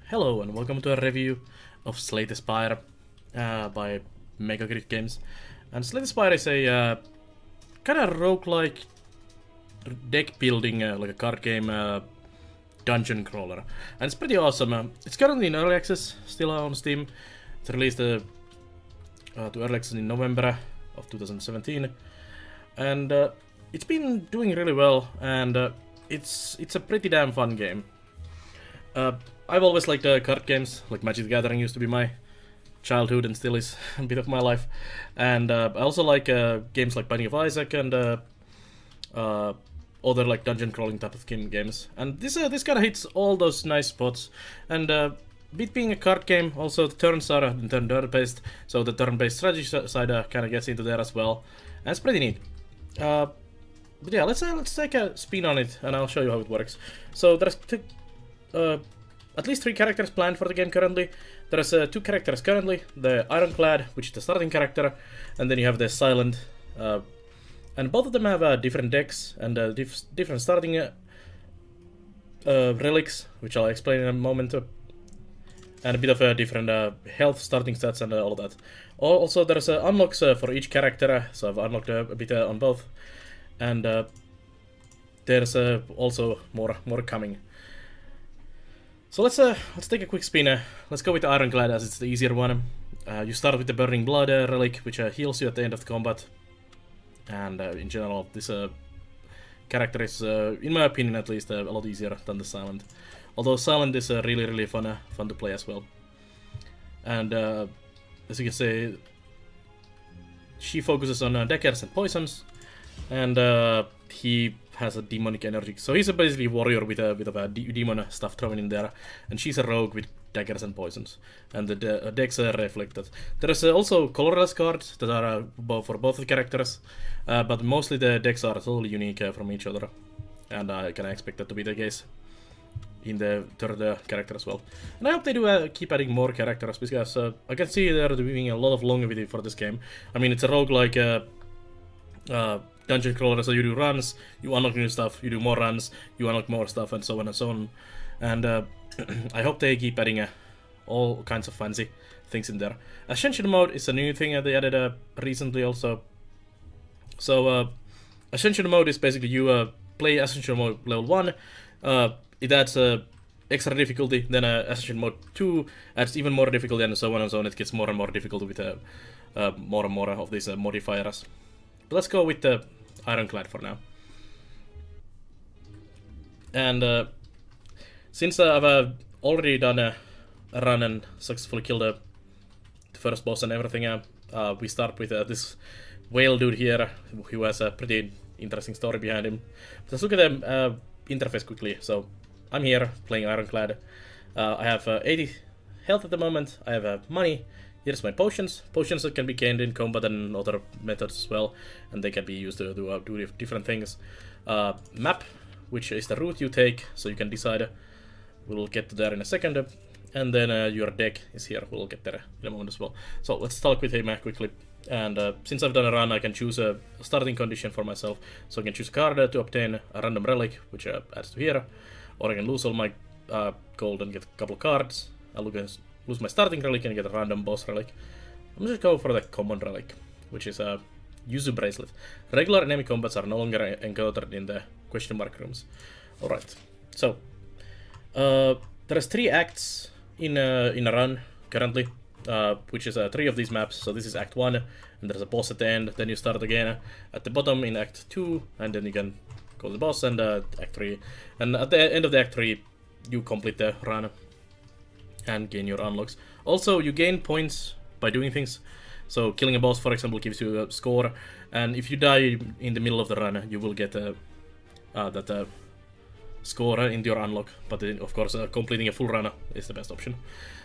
Hello and welcome to a review of Spire by Mega Grid Games. And Spire is a kind of roguelike deck building, like a card game dungeon crawler. And it's pretty awesome. It's currently in early access, still on Steam. It's released to early access in November of 2017. And it's been doing really well, and it's a pretty damn fun game. I've always liked card games, like Magic the Gathering used to be my childhood and still is a bit of my life. And I also like games like Binding of Isaac and other like dungeon crawling type of games. And this kind of hits all those nice spots. And it being a card game, also the turns are turn-based, so the turn-based strategy side kind of gets into there as well. And it's pretty neat. But yeah, let's take a spin on it, and I'll show you how it works. So there's at least 3 characters planned for the game currently. There's 2 characters currently, the Ironclad, which is the starting character, and then you have the Silent. And both of them have different decks and different starting relics, which I'll explain in a moment, and a bit of different health starting stats and all of that. Also, there's unlocks for each character, so I've unlocked a bit on both, and there's also more coming. So let's take a quick spin. Let's go with the Ironclad as it's the easier one. You start with the Burning Blood relic, which heals you at the end of the combat. And in general, this character is, in my opinion at least, a lot easier than the Silent. Although Silent is really fun to play as well. And as you can see, she focuses on daggers and poisons, and he has a demonic energy. So he's basically a warrior with a bit of a demon stuff thrown in there, and she's a rogue with daggers and poisons. And the decks are reflected. There is also colorless cards that are for both the characters, but mostly the decks are totally unique from each other, and I can expect that to be the case in the third character as well. And I hope they do keep adding more characters, because I can see they're doing a lot of longevity for this game. I mean, it's a roguelike dungeon crawler, so you do runs, you unlock new stuff, you do more runs, you unlock more stuff, and so on and so on. And I hope they keep adding all kinds of fancy things in there. Ascension mode is a new thing that they added recently also. So Ascension mode is basically you play Ascension mode level 1, it adds extra difficulty, then Ascension mode 2 adds even more difficulty, and so on and so on. It gets more and more difficult with more and more of these modifiers. But let's go with the Ironclad for now. And since I've already done a run and successfully killed the first boss and everything, we start with this whale dude here, who has a pretty interesting story behind him. Let's look at the interface quickly. So I'm here playing Ironclad. I have 80 health at the moment. I have money. Here's my potions. Potions that can be gained in combat and other methods as well, and they can be used to do different things. Map, which is the route you take, so you can decide. We'll get to there in a second. And then your deck is here. We'll get there in a moment as well. So let's talk with him quickly. And since I've done a run, I can choose a starting condition for myself. So I can choose a card to obtain a random relic, which adds to here. Or I can lose all my gold and get a couple of cards. I'll lose my starting relic and get a random boss relic. I'm just going for the common relic, which is a Yuzu bracelet. Regular enemy combats are no longer encountered in the question mark rooms. Alright, so there's 3 acts in a run currently, which is 3 of these maps. So this is Act 1, and there's a boss at the end. Then you start again at the bottom in Act 2, and then you can go to the boss and Act 3. And at the end of the Act 3, you complete the run and gain your unlocks. Also, you gain points by doing things. So killing a boss, for example, gives you a score, and if you die in the middle of the run, you will get that score into your unlock. But then, of course, completing a full run is the best option.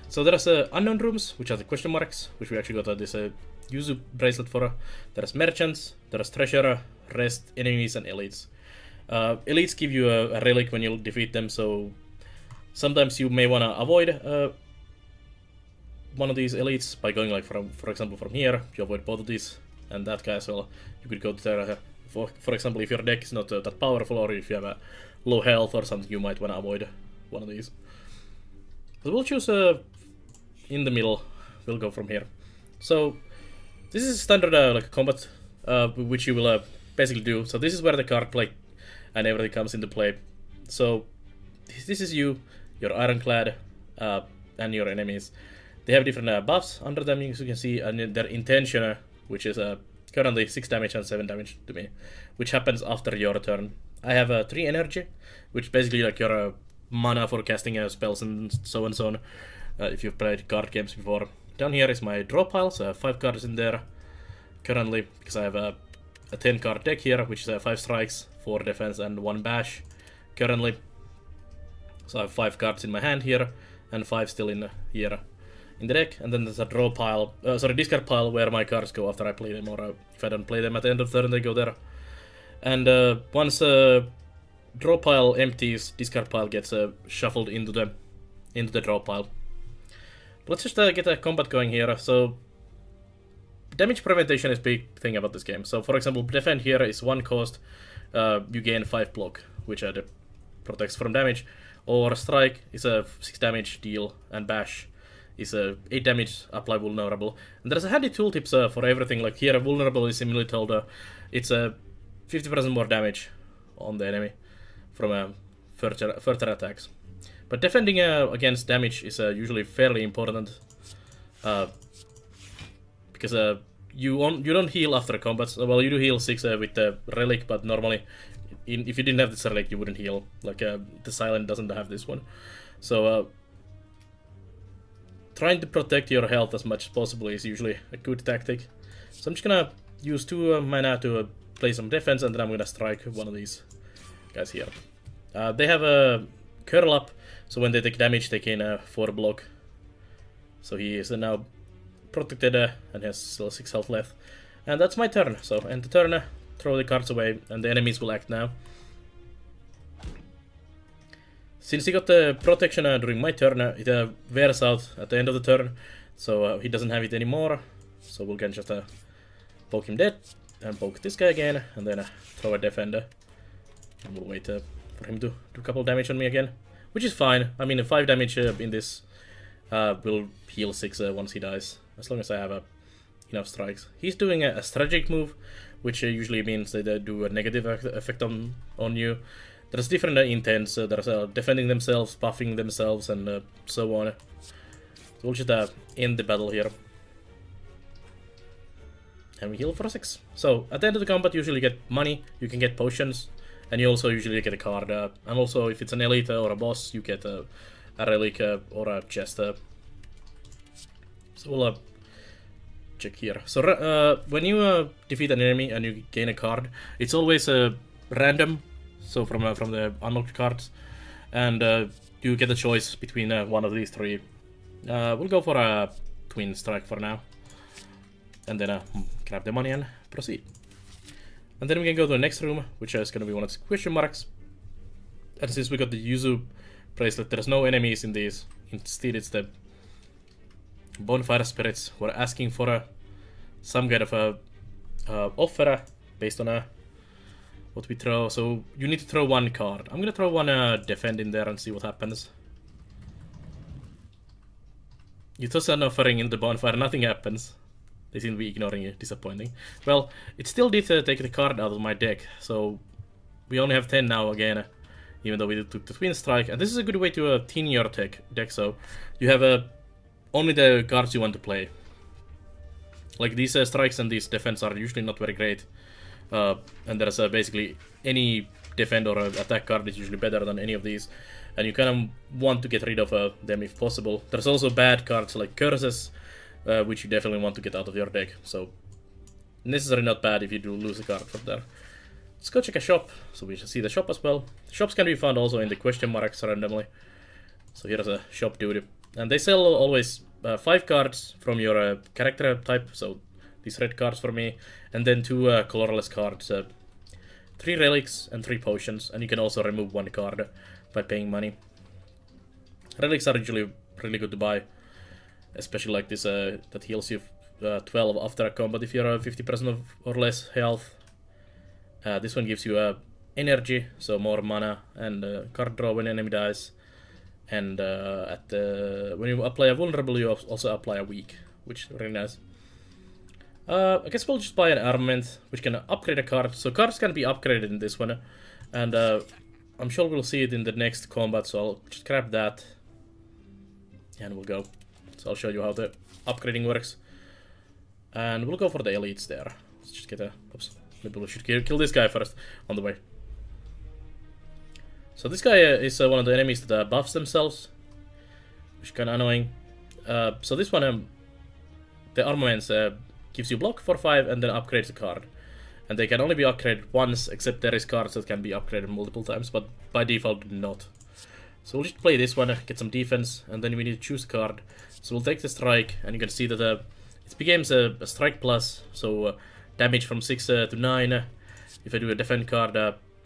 So there's unknown rooms, which are the question marks, which we actually got this Yuzu bracelet for. There's merchants, there's treasure, rest, enemies, and elites. Elites give you a relic when you defeat them, so sometimes you may want to avoid one of these elites by going, like, for example, from here. You avoid both of these and that guy as well. You could go to there. For example, if your deck is not that powerful, or if you have a low health or something, you might want to avoid one of these. But we'll choose in the middle. We'll go from here. So this is standard like combat, which you will basically do. So this is where the card play and everything comes into play. So this is you, your Ironclad, and your enemies. They have different buffs under them, as you can see, and their intention, which is currently 6 damage and 7 damage to me, which happens after your turn. I have 3 energy, which basically like your mana for casting spells and so on. If you've played card games before. Down here is my draw pile, so I have 5 cards in there currently, because I have a 10 card deck here, which is 5 strikes, 4 defense, and 1 bash currently. So I have 5 cards in my hand here, and 5 still in here in the deck. And then there's a draw pile, discard pile, where my cards go after I play them, or if I don't play them at the end of the turn, they go there. And once draw pile empties, discard pile gets shuffled into the draw pile. Let's just get a combat going here. So damage prevention is a big thing about this game. So for example, defend here is 1 cost, you gain 5 block, which protects from damage. Or strike is a 6 damage deal, and bash is a 8 damage, apply vulnerable. And there's a handy tooltips for everything. Like here, vulnerable is similarly told it's a 50% more damage on the enemy from further attacks. But defending against damage is usually fairly important, because you don't heal after combat. Well, you do heal 6 with the relic, but normally, if you didn't have this relic, you wouldn't heal. Like the silent doesn't have this one, so trying to protect your health as much as possible is usually a good tactic. So I'm just gonna use 2 mana to play some defense, and then I'm gonna strike one of these guys here. They have a curl up, so when they take damage, they gain 4 block. So he is now protected and has still 6 health left. And that's my turn. So end the turn, throw the cards away, and the enemies will act now. Since he got the protection during my turn, it wears out at the end of the turn, so he doesn't have it anymore. So we'll can just poke him dead, and poke this guy again, and then throw a defender. And we'll wait for him to do a couple damage on me again, which is fine. I mean, 5 damage in this will heal 6 once he dies, as long as I have enough strikes. He's doing a strategic move, which usually means they do a negative effect on you. There's different intents. There's defending themselves, buffing themselves, and so on. So we'll just end the battle here. And we heal for 6. So at the end of the combat, you usually get money, you can get potions, and you also usually get a card. And also, if it's an elite or a boss, you get a relic or a chest. So we'll check here. So when you defeat an enemy and you gain a card, it's always random. So from the unlocked cards, and you get a choice between one of these 3. We'll go for a twin strike for now, and then grab the money and proceed. And then we can go to the next room, which is going to be one of the question marks. And since we got the Yuzu bracelet, there's no enemies in these. Instead, it's the bonfire spirits who are asking for some kind of a offer based on what we throw. So you need to throw 1 card. I'm gonna throw 1 defend in there and see what happens. You toss an offering in the bonfire, nothing happens. They seem to be ignoring you, disappointing. Well, it still did take the card out of my deck, so we only have 10 now again, even though we took the twin strike. And this is a good way to thin your deck, so you have only the cards you want to play. Like these strikes and these defense are usually not very great. And there's basically any defend or attack card is usually better than any of these, and you kind of want to get rid of them if possible. There's also bad cards like curses, which you definitely want to get out of your deck, so necessarily not bad if you do lose a card from there. Let's go check a shop, so we should see the shop as well. The shops can be found also in the question marks randomly. So here's a shop dude, and they sell always 5 cards from your character type, so these red cards for me, and then 2 colorless cards, 3 relics and 3 potions, and you can also remove 1 card by paying money. Relics are usually really good to buy, especially like this that heals you 12 after a combat if you're 50% or less health. This one gives you energy, so more mana, and card draw when enemy dies, And when you apply a vulnerable, you also apply a weak, which is really nice. I guess we'll just buy an armament, which can upgrade a card. So cards can be upgraded in this one. And I'm sure we'll see it in the next combat, so I'll just grab that. And we'll go. So I'll show you how the upgrading works. And we'll go for the elites there. Let's just get a... Oops. Maybe we should kill this guy first on the way. So this guy is one of the enemies that buffs themselves, which is kind of annoying. So this one, the armaments gives you block for 5 and then upgrades a card. And they can only be upgraded once, except there is cards that can be upgraded multiple times, but by default not. So we'll just play this one, get some defense, and then we need to choose a card. So we'll take the strike, and you can see that it becomes a strike plus, so damage from 6 to 9. If I do a defend card,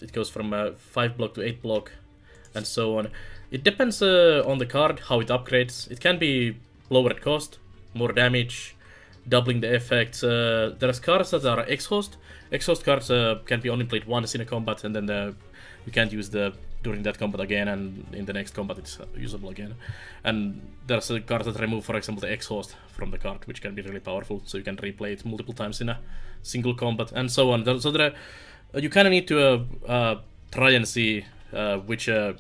it goes from 5 block to 8 block, and so on. It depends on the card, how it upgrades. It can be lowered cost, more damage, doubling the effects. There's cards that are exhaust. Exhaust cards can be only played once in a combat, and then you can't use during that combat again, and in the next combat it's usable again. And there's a card that remove, for example, the exhaust from the card, which can be really powerful, so you can replay it multiple times in a single combat, and so on. So you kind of need to try and see which or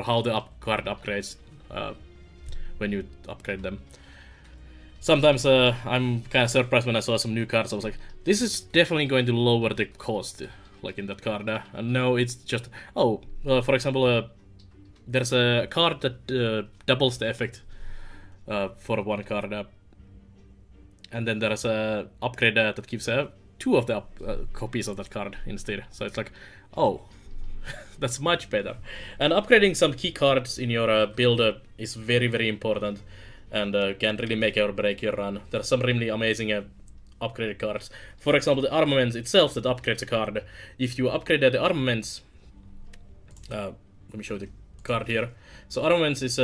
how the card upgrades when you upgrade them. Sometimes I'm kind of surprised when I saw some new cards. I was like, this is definitely going to lower the cost, like in that card. And no, it's just... Oh, for example, there's a card that doubles the effect for one card. And then there's a upgrade that gives 2 of the copies of that card instead. So it's like, oh, that's much better. And upgrading some key cards in your build is very, very important. And can really make or break your run. There are some really amazing upgraded cards. For example, the armaments itself that upgrades a card. If you upgrade the armaments... let me show the card here. So armaments is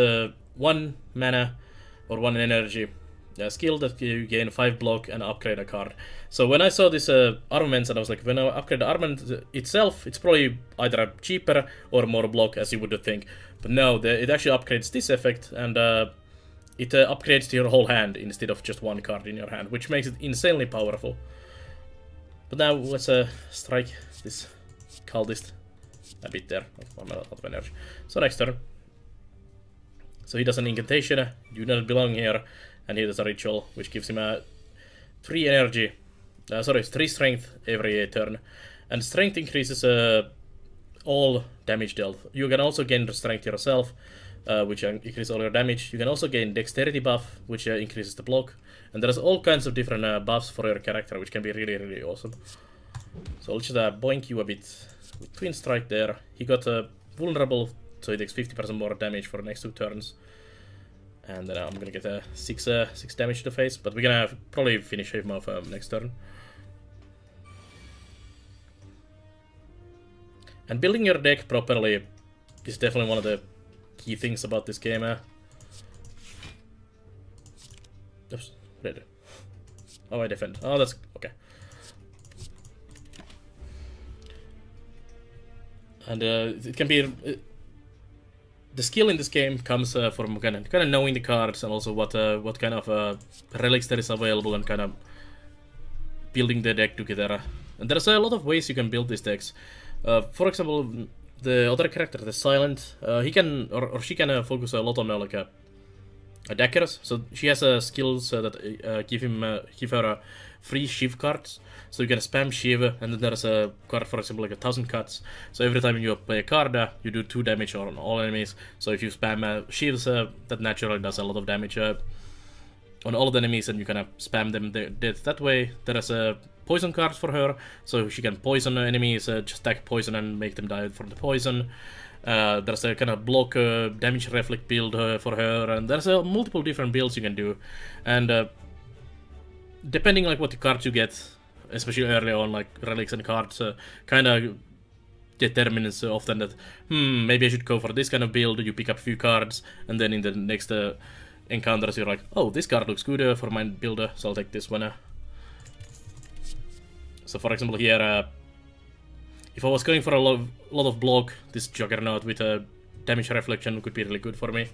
1 mana or 1 energy skill that you gain 5 block and upgrade a card. So when I saw this armaments, and I was like, when I upgrade the armament itself, it's probably either cheaper or more block, as you would think. But no, it actually upgrades this effect, and it upgrades to your whole hand instead of just 1 card in your hand, which makes it insanely powerful. But now let's strike this cultist a bit there. I'm out of energy. So next turn. So he does an incantation, do not belong here, and he does a ritual, which gives him 3 energy. 3 strength every turn. And strength increases all damage dealt. You can also gain the strength yourself, which increases all your damage. You can also gain dexterity buff, which increases the block. And there's all kinds of different buffs for your character, which can be really, really awesome. So I'll just boink you a bit with Twin Strike there. He got vulnerable, so he takes 50% more damage for the next 2 turns. And then I'm gonna get 6 damage to the face, but we're gonna probably finish him off next turn. And building your deck properly is definitely one of the key things about this game. Oops, what did I do? Oh, I defend. Oh, that's okay. And it can be... the skill in this game comes from kind of knowing the cards, and also what kind of relics there is available, and kind of building the deck together. And there's a lot of ways you can build these decks. For example, the other character, the Silent, he can or she can focus a lot on like daggers. So she has skills that give her free shiv cards. So you can spam shiv, and then there's a card, for example, like 1,000 cuts. So every time you play a card, you do 2 damage on all enemies. So if you spam shivs, that naturally does a lot of damage on all of the enemies, and you kind of spam them dead that way. There's a poison cards for her, so she can poison enemies, just stack poison and make them die from the poison. There's a kind of block damage reflect build for her, and there's multiple different builds you can do. And depending like what the cards you get, especially early on, like relics and cards, kind of determines often that, maybe I should go for this kind of build. You pick up a few cards, and then in the next encounters you're like, oh, this card looks good for my builder, so I'll take this one. So for example here, if I was going for a lot of block, this Juggernaut with damage reflection could be really good for me.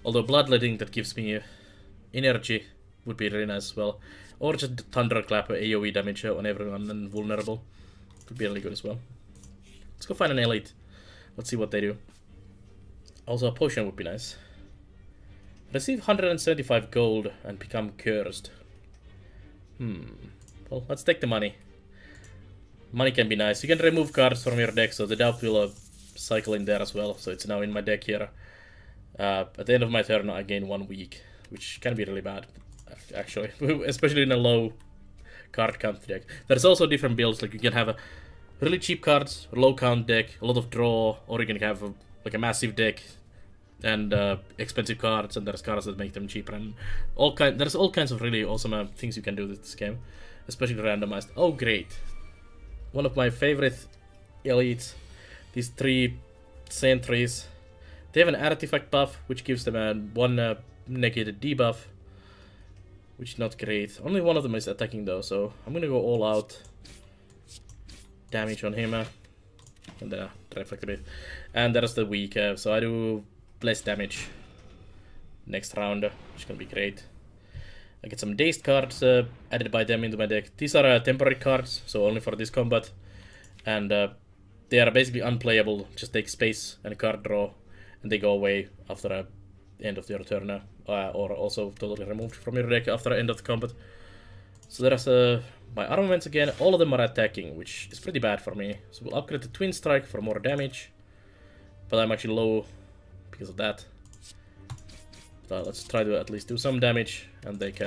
Although bloodletting that gives me energy would be really nice as well. Or just thunderclap AoE damage on everyone and vulnerable. Could be really good as well. Let's go find an elite. Let's see what they do. Also a potion would be nice. Receive 175 gold and become cursed. Well, let's take the money. Money can be nice. You can remove cards from your deck, so the doubt will cycle in there as well. So it's now in my deck here. At the end of my turn, I gain 1 week, which can be really bad, actually, especially in a low card count deck. There's also different builds. Like you can have a really cheap cards, low count deck, a lot of draw, or you can have like a massive deck and expensive cards, and there's cards that make them cheaper, and there's all kinds of really awesome things you can do with this game, especially randomized. Oh, great! One of my favorite elites, these 3 sentries. They have an artifact buff, which gives them one negated debuff, which is not great. Only one of them is attacking though, so I'm gonna go all out damage on him, and reflect a bit. And there's the weak, so I do less damage next round, which is gonna be great. I get some dazed cards added by them into my deck. These are temporary cards, so only for this combat, and they are basically unplayable. Just take space and a card draw, and they go away after the end of your turn, or also totally removed from your deck after the end of the combat. So there's my armaments again. All of them are attacking, which is pretty bad for me. So we'll upgrade to Twin Strike for more damage, but I'm actually low because of that. So let's try to at least do some damage and take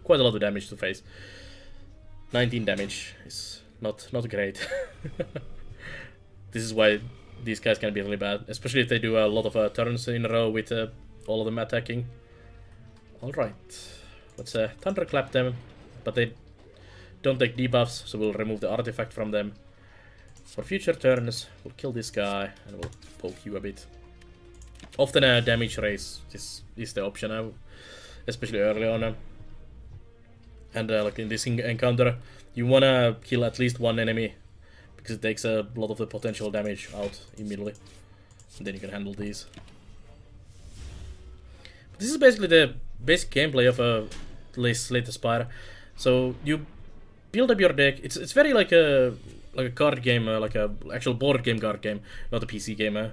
quite a lot of damage to face. 19 damage is not great. This is why these guys can be really bad, especially if they do a lot of turns in a row with all of them attacking. Alright, let's thunderclap them, but they don't take debuffs, so we'll remove the artifact from them. For future turns, we'll kill this guy and we'll poke you a bit. Often a damage raise is the option, especially early on. And like in this encounter, you wanna kill at least one enemy, because it takes a lot of the potential damage out immediately. And then you can handle these. But this is basically the basic gameplay of latest Spire. So you build up your deck. It's very like a card game, like a actual board game card game, not a PC game.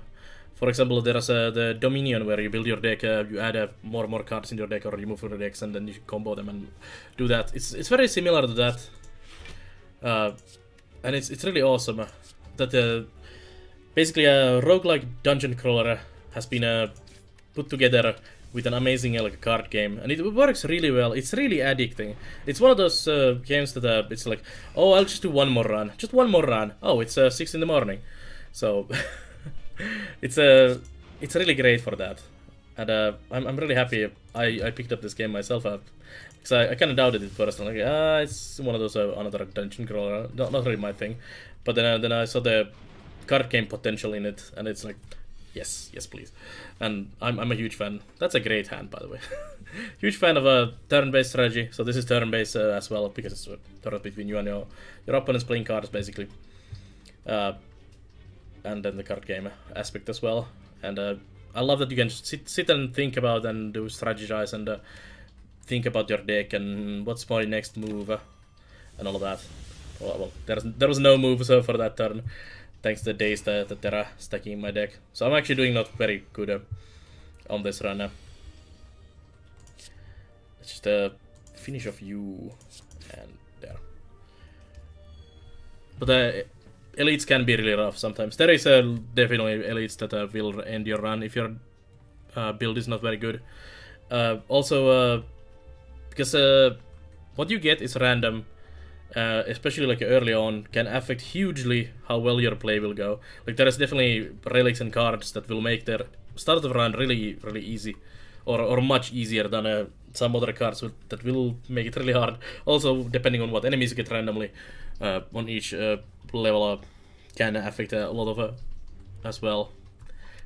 For example, there's the Dominion, where you build your deck, you add more and more cards in your deck, or you move your decks, and then you combo them and do that. It's very similar to that. And it's really awesome that basically a roguelike dungeon crawler has been put together with an amazing like card game, and it works really well. It's really addicting. It's one of those games that it's like, oh, I'll just do one more run, just one more run. Oh, it's 6 in the morning, so it's really great for that. And I'm really happy I picked up this game myself because I kind of doubted it first. I'm like, it's one of those another dungeon crawler, not really my thing. But then I saw the card game potential in it, and it's like, yes, please. And I'm a huge fan. That's a great hand, by the way. Huge fan of a turn-based strategy. So this is turn-based as well, because it's a turn between you and your opponents playing cards, basically. And then the card game aspect as well. And I love that you can sit and think about and do strategize and think about your deck and what's my next move and all of that. Well, there was no move for that turn, thanks to the days that they're stacking in my deck. So I'm actually doing not very good on this run. Let's just finish off you and there. But elites can be really rough sometimes. There is definitely elites that will end your run if your build is not very good. Also, because what you get is random, especially like early on, can affect hugely how well your play will go. Like there is definitely relics and cards that will make their start of the run really easy, or much easier than some other cards that will make it really hard. Also, depending on what enemies you get randomly on each level can affect a lot of as well.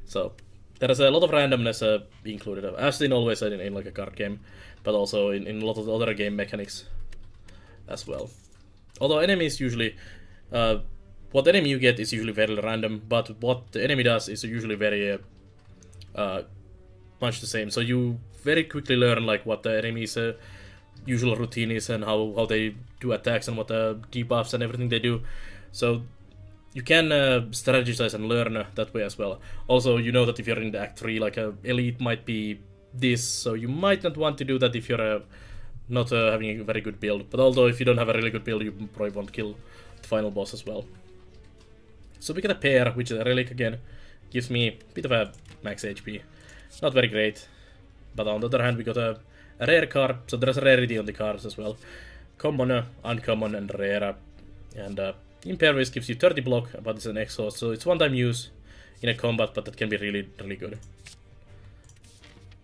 So there is a lot of randomness included, as in always in like a card game, but also in a lot of other game mechanics as well. Although enemies usually, what enemy you get is usually very random, but what the enemy does is usually very much the same. So you very quickly learn like what the enemy's usual routine is and how they do attacks and what the debuffs and everything they do. So you can strategize and learn that way as well. Also, you know that if you're in the Act 3, like elite might be this, so you might not want to do that if you're not having a very good build. But although if you don't have a really good build, you probably won't kill the final boss as well. So we get a pair, which is a relic again. Gives me a bit of a max HP. Not very great. But on the other hand, we got a rare card, so there's a rarity on the cards as well. Common, uncommon, and rare. And Impervious gives you 30 block, but it's an exhaust, so it's one-time use in a combat, but that can be really, really good.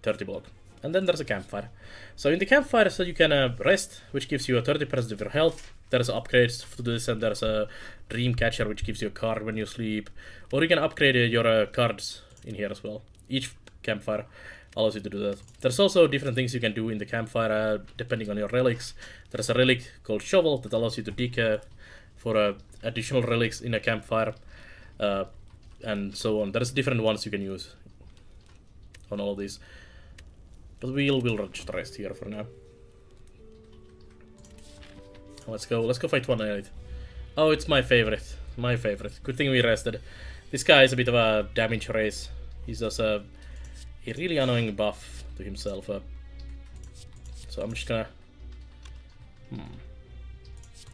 30 block. And then there's a campfire. So in the campfire, so you can rest, which gives you a 30% of your health. There's upgrades to this, and there's a dream catcher, which gives you a card when you sleep. Or you can upgrade your cards in here as well. Each campfire allows you to do that. There's also different things you can do in the campfire depending on your relics. There's a relic called Shovel that allows you to dig for additional relics in a campfire, and so on. There's different ones you can use on all of these. But we'll just rest here for now. Let's go fight one elite. Oh, it's my favorite. My favorite. Good thing we rested. This guy is a bit of a damage race. He does a really annoying buff to himself. So I'm just gonna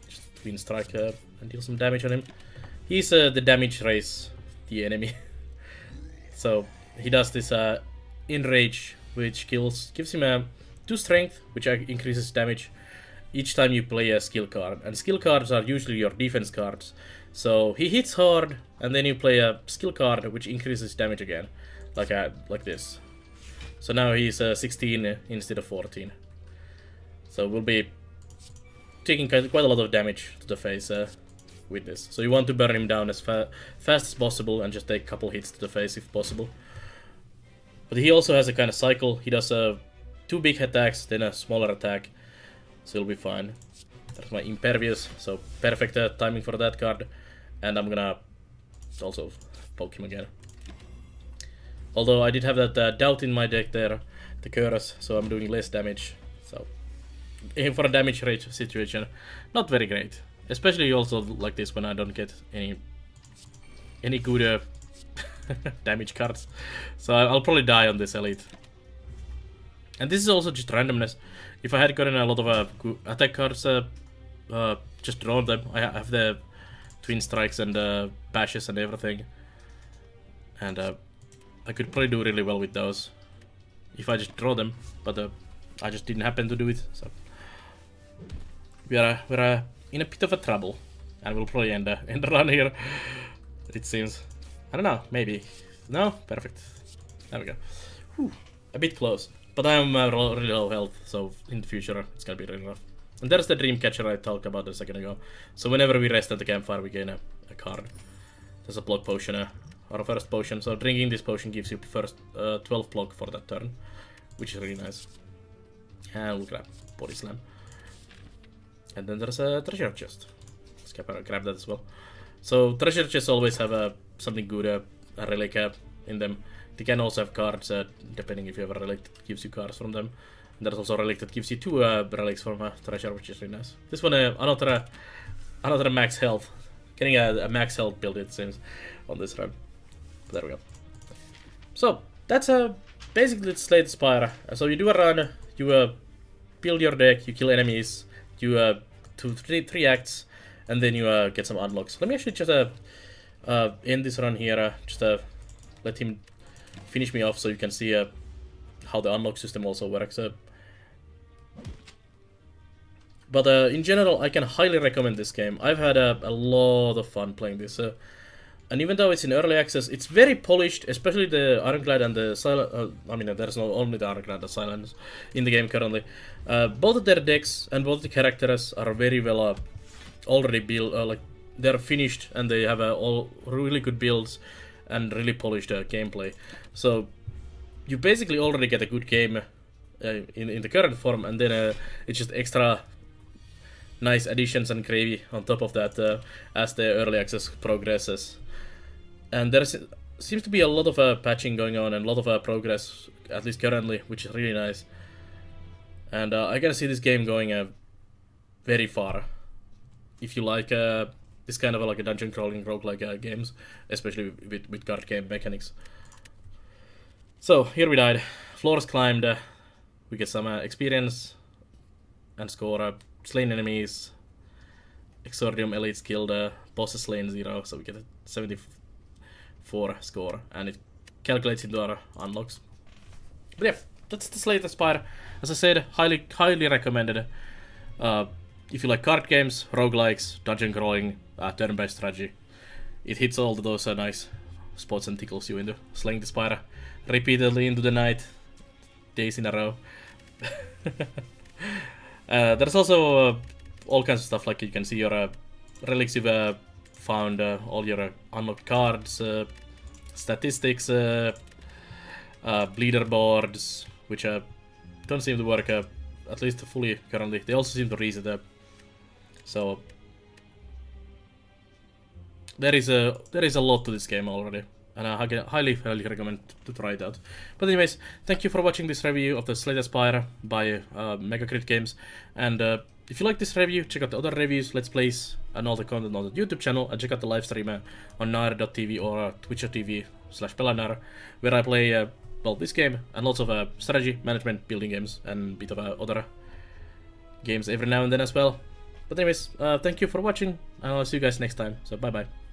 just Twin Strike and deal some damage on him. He's the damage race, the enemy. So he does this Enrage, which gives him 2 strength, which increases damage each time you play a skill card. And skill cards are usually your defense cards. So he hits hard, and then you play a skill card which increases damage again, like this. So now he's 16 instead of 14. So we'll be taking quite a lot of damage to the face with this. So you want to burn him down as fast as possible and just take a couple hits to the face if possible. But he also has a kind of cycle. He does 2 big attacks, then a smaller attack. So he'll be fine. That's my Impervious, so perfect timing for that card. And I'm gonna also poke him again. Although I did have that doubt in my deck there, the Curse, so I'm doing less damage. So for a damage rate situation, not very great. Especially also like this when I don't get any good damage cards. So I'll probably die on this elite. And this is also just randomness. If I had gotten a lot of good attack cards, just drawn them. I have the Twin Strikes and Bashes and everything. And I could probably do really well with those if I just draw them, but I just didn't happen to do it. So we're in a bit of a trouble, and we'll probably end the run here. It seems. I don't know. Maybe. No. Perfect. There we go. Whew. A bit close, but I'm really low health, so in the future it's gonna be really rough. And there's the dream catcher I talked about a second ago. So whenever we rest at the campfire, we gain a card. There's a block potion. Our first potion, so drinking this potion gives you first 12 block for that turn, which is really nice. And we'll grab Body Slam. And then there's a treasure chest. Let's grab that as well. So treasure chests always have something good, a relic in them. They can also have cards, depending if you have a relic that gives you cards from them. And there's also a relic that gives you 2 relics from a treasure, which is really nice. This one, another max health. Getting a max health build, it seems, on this run. There we go. So that's basically Slay the Spire. So you do a run, you build your deck, you kill enemies, you do 3 acts, and then you get some unlocks. Let me actually just end this run here. Just let him finish me off so you can see how the unlock system also works. But in general, I can highly recommend this game. I've had a lot of fun playing this. And even though it's in early access, it's very polished, especially the Ironclad and the Silent... I mean, there's not only the Ironclad, the Silence in the game currently. Both of their decks and both the characters are very well already built, like, they're finished and they have all really good builds and really polished gameplay. So, you basically already get a good game in the current form, and then it's just extra nice additions and gravy on top of that as the early access progresses. And there's seems to be a lot of patching going on and a lot of progress, at least currently, which is really nice. And I can see this game going very far. If you like this kind of like a dungeon crawling roguelike games, especially with card game mechanics. So here we died. Floors climbed. We get some experience and score. Slain enemies. Exordium elites killed. Bosses slain 0, so we get a 74 score, and it calculates into our unlocks. But yeah, that's the Slay the Spire. As I said, highly recommended. If you like card games, roguelikes, dungeon crawling, turn-based strategy, it hits all those nice spots and tickles you into Slaying the Spire repeatedly into the night, days in a row. There's also all kinds of stuff, like you can see your relics you've found, all your unlocked cards, statistics, leaderboards, which don't seem to work at least fully currently. They also seem to reset. So there is a lot to this game already, and I highly recommend to try it out. But anyways, thank you for watching this review of the Slay the Spire by Megacrit Games, and if you like this review, check out the other reviews, let's plays, and all the content on the YouTube channel, and check out the live stream on nair.tv or twitch.tv/Pelanar, where I play well, this game and lots of strategy, management, building games, and a bit of other games every now and then as well. But anyways, thank you for watching, and I'll see you guys next time, so bye bye.